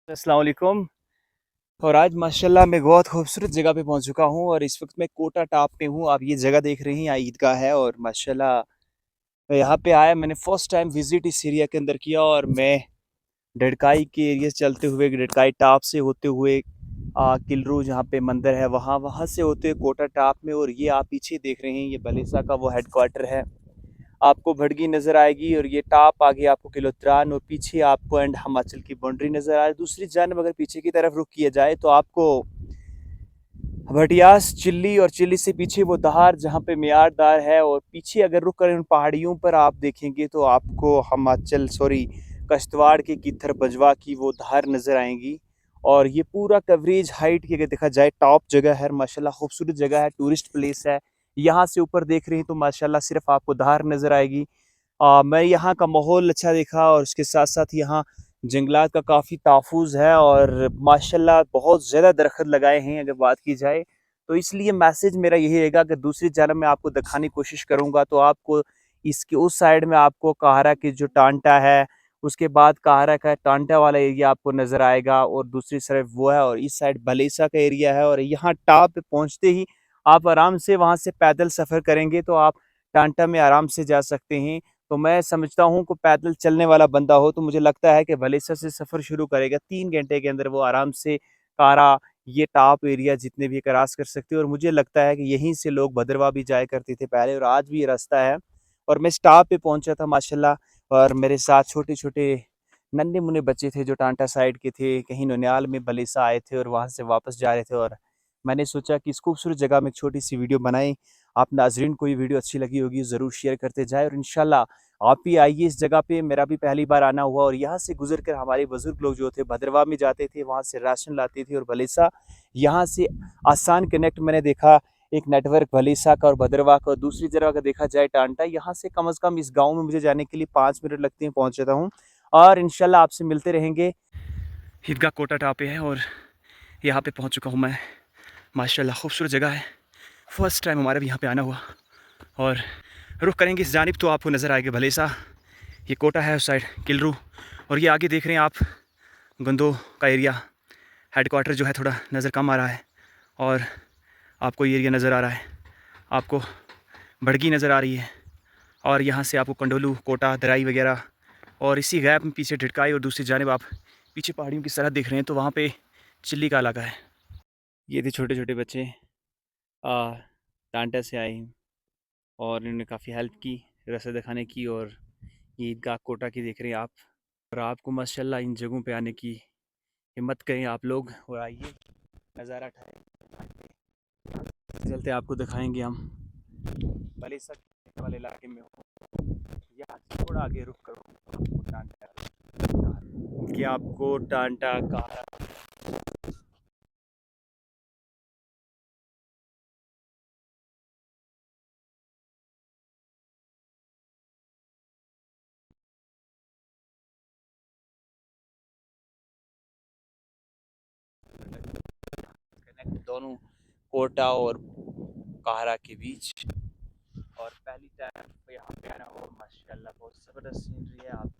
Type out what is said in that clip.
अस्सलाम वालेकुम। और आज माशाल्लाह मैं बहुत खूबसूरत जगह पे पहुंच चुका हूं और इस वक्त मैं कोटा टॉप पे हूं। आप ये जगह देख रहे हैं, यहाँ ईदगाह है और माशाल्लाह मैं यहाँ पे आया। मैंने फर्स्ट टाइम विजिट इस एरिया के अंदर किया और मैं डडकाई के एरिया से चलते हुए डडकाई टॉप से होते हुए किलरू जहाँ पे मंदिर है वहाँ वहाँ से होते हुए कोटा टॉप में। और ये आप पीछे देख रहे हैं, ये बलेसा का वो हेडक्वार्टर है। आपको भड़गी नज़र आएगी और ये टॉप आगे आपको किलोत्रान और पीछे आपको एंड हिमाचल की बाउंड्री नज़र आए। दूसरी जानब अगर पीछे की तरफ रुख किया जाए तो आपको भटियास चिल्ली और चिल्ली से पीछे वो दहार जहाँ पे मियारदार है। और पीछे अगर रुक कर उन पहाड़ियों पर आप देखेंगे तो आपको हिमाचल कश्तवाड़ के किथर बजवा की वो धार नज़र आएंगी। और ये पूरा कवरेज हाइट की अगर देखा जाए टॉप जगह है, माशाल्लाह खूबसूरत जगह है, टूरिस्ट प्लेस है। यहाँ से ऊपर देख रहे हैं तो माशाल्लाह सिर्फ आपको धार नज़र आएगी। मैं यहाँ का माहौल अच्छा देखा और उसके साथ साथ यहाँ जंगलात का काफ़ी तहफ़्फ़ुज़ है और माशाल्लाह बहुत ज़्यादा दरख्त लगाए हैं अगर बात की जाए। तो इसलिए मैसेज मेरा यही रहेगा कि दूसरी जानब मैं आपको दिखाने की कोशिश करूँगा तो आपको इसके उस साइड में आपको काहरा की जो टांटा है, उसके बाद काहरा का टांटा वाला एरिया आपको नज़र आएगा और दूसरी तरफ वो है और इस साइड भलेसा का एरिया है। और यहाँ टॉप पे पहुँचते ही आप आराम से वहाँ से पैदल सफ़र करेंगे तो आप टांटा में आराम से जा सकते हैं। तो मैं समझता हूँ कि पैदल चलने वाला बंदा हो तो मुझे लगता है कि भलेसर से सफ़र शुरू करेगा, 3 घंटे के अंदर वो आराम से कारा ये टॉप एरिया जितने भी क्रॉस कर सकते हैं। और मुझे लगता है कि यहीं से लोग भद्रवाह भी जाया करते थे पहले और आज भी ये रास्ता है। और मैं इस टॉप पे पहुंचा था माशाल्लाह और मेरे साथ छोटे छोटे नन्हे मुन्ने बच्चे थे जो टांटा साइड के थे, कहीं ननियाल में भलेसा आए थे और वहाँ से वापस जा रहे थे। और मैंने सोचा कि इस खूबसूरत जगह में एक छोटी सी वीडियो बनाई। आप नाजरीन को ये वीडियो अच्छी लगी होगी ज़रूर शेयर करते जाए और इंशाल्लाह आप भी आइए इस जगह पे। मेरा भी पहली बार आना हुआ और यहाँ से गुजर कर हमारे बुजुर्ग लोग जो थे भद्रवाह में जाते थे, वहाँ से राशन लाते थे। और भलेसा यहाँ से आसान कनेक्ट मैंने देखा एक नेटवर्क भलेसा का और भद्रवाह का। और दूसरी जगह अगर देखा जाए टांटा, यहाँ से कम से कम इस गाँव में मुझे जाने के लिए 5 मिनट लगते हैं, पहुँच जाता हूँ। और इंशाल्लाह आपसे मिलते रहेंगे। ईदगाह कोटा टापे है और यहाँ पे पहुँच चुका हूँ मैं। माशाल्लाह खूबसूरत जगह है, फर्स्ट टाइम हमारा भी यहाँ पे आना हुआ। और रुख करेंगे इस जानिब तो आपको नज़र आएगा भलेसा, ये कोटा है उस साइड किलरू। और ये आगे देख रहे हैं आप गंदो का एरिया, हेडक्वार्टर जो है थोड़ा नज़र कम आ रहा है। और आपको ये एरिया नज़र आ रहा है, आपको भड़गी नज़र आ रही है और यहाँ से आपको कंडोलू कोटा दराई वगैरह। और इसी गैप में पीछे ढटकाई और दूसरी जानिब आप पीछे पहाड़ियों की सरहद देख रहे हैं तो वहाँ पे चिल्ली का इलाका है। ये थे छोटे छोटे बच्चे टांटा से आए हैं और इन्होंने काफ़ी हेल्प की रास्ता दिखाने की। और ये ईदगाह कोटा की देख रहे हैं आप। और आपको माशाल्लाह इन जगहों पे आने की हिम्मत करें आप लोग और आइए, नज़ारा उठाएं। चलते आपको दिखाएंगे हम भले सक वाले इलाके में हो, यहाँ से थोड़ा आगे रुक करो आपको टांटा कि आपको टांटा कारा कनेक्ट दोनों कोटा और काहरा के बीच। और पहली टाइम यहाँ पे आना हो, माशाल्लाह बहुत ज़बरदस्त सीनरी है। आप